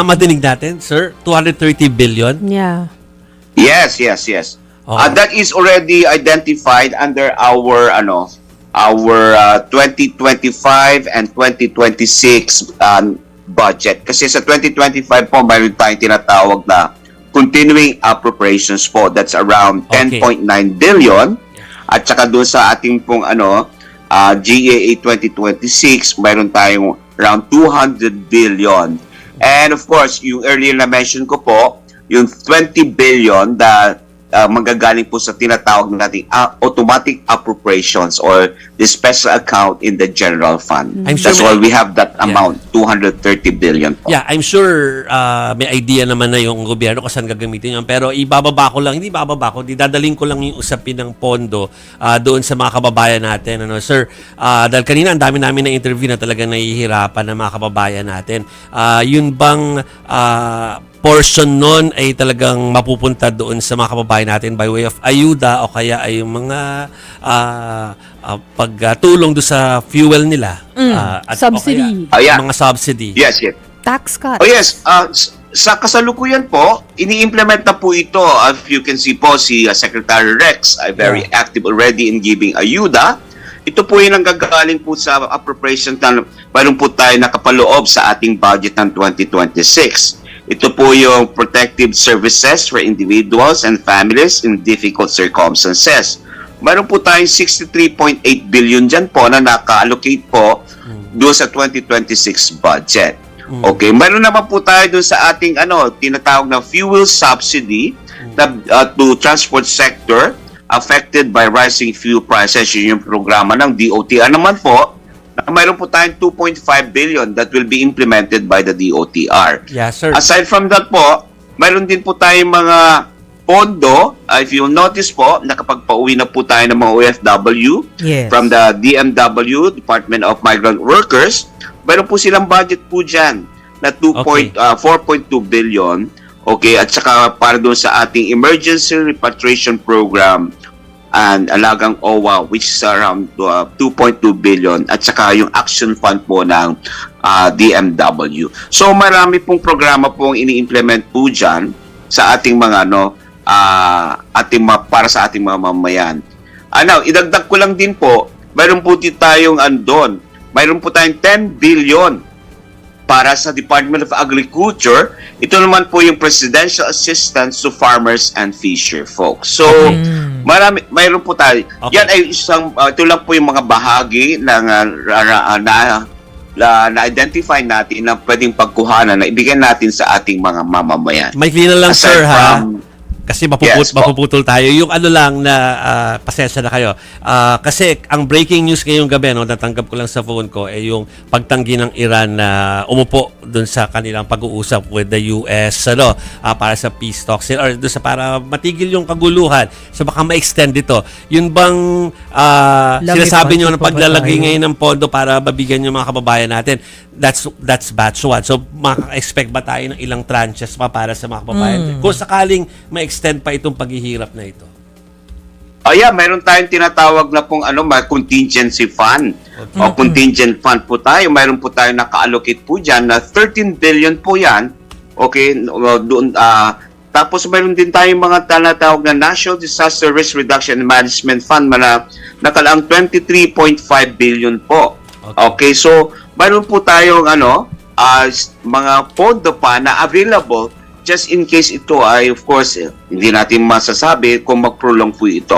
Madinig natin, sir, 230 billion? Yeah. Yes. Oh. That is already identified under our 2025 and 2026 budget. Kasi sa 2025 po, mayroon tayong tinatawag na continuing appropriations po. That's around Okay. 10.9 billion. At saka doon sa ating pong GAA 2026, mayroon tayong around 200 billion. And of course, yung earlier na mention ko po, yung 20 billion na manggagaling po sa tinatawag nating automatic appropriations or the special account in the general fund. I'm sure That's why we have that amount, 230 billion po. Yeah, I'm sure may idea naman na yung gobyerno kung saan gagamitin yun. Pero ibababa ko lang, hindi bababa ko, dadaling ko lang yung usapin ng pondo doon sa mga kababayan natin. Sir, dahil kanina ang dami namin na interview na talagang nahihirapan ng mga kababayan natin. Yun bang portion nun ay talagang mapupunta doon sa mga kababayan natin by way of ayuda o kaya ay yung mga pagtulong doon sa fuel nila? At Subsidy. o kaya, Yeah. mga subsidy. Yes. Tax cut. Oh yes, sa kasalukuyan po, ini-implement na po ito. If you can see po, si Secretary Rex ay very active already in giving ayuda. Ito po yung nanggagaling po sa appropriation na mayroon po tayo nakapaloob sa ating budget ng 2026. Ito po yung protective services for individuals and families in difficult circumstances. Mayroon po tayong 63.8 billion dyan po na naka-allocate po doon sa 2026 budget. Okay, mayroon naman po tayo doon sa ating tinatawag na fuel subsidy to transport sector affected by rising fuel prices. Yun yung programa ng DOTR naman po. Mayroon po tayong 2.5 billion that will be implemented by the DOTR. Yeah, sir. Aside from that po, mayroon din po tayong mga pondo. If you'll notice po, nakapagpauwi na po tayo ng mga OFW from the DMW, Department of Migrant Workers. Mayroon po silang budget po dyan na 4.2 billion. Okay, at saka para doon sa ating emergency repatriation program and alagang OWA, which is around 2.2 billion, at saka yung action fund po ng DMW. So marami pong programa pong ini-implement po dyan sa ating mga para sa ating mga mamayan. Idagdag ko lang din po, mayroon po tayong mayroon po tayong 10 billion para sa Department of Agriculture. Ito naman po yung Presidential Assistance to Farmers and Fisher Folks. So, mayroon po tayo. Okay. Yan ay ito lang po yung mga bahagi ng na-identify natin na pwedeng pagkuhanan na ibigay natin sa ating mga mamamayan. May clear na lang, Aside sir, ha? from- Kasi Yes, po. mapuputol tayo. Yung lang na pasensya na kayo. Kasi ang breaking news ngayong gabi, natanggap ko lang sa phone ko, yung pagtanggi ng Iran na umupo dun sa kanilang pag-uusap with the US para sa peace talks or dun sa para matigil yung kaguluhan. So baka ma-extend ito. Yun bang sinasabi nyo na paglalagay ngayon ng pondo para mabigyan yung mga kababayan natin? That's batch 1. So maka-expect ba tayo ng ilang tranches pa para sa mga kababayan? Kung sakaling ma-extend pa itong paghihirap na ito. Mayroon tayong tinatawag na pong contingency fund. O contingent fund po tayo. Mayroon po tayong naka-allocate po dyan na 13 billion po yan. Okay, doon tapos mayroon din tayong mga tinatawag na National Disaster Risk Reduction and Management Fund na nakalaang 23.5 billion po. Okay, so mayroon po tayong mga pondo pa na available just in case ito ay, of course, hindi natin masasabi kung mag-prolong po ito.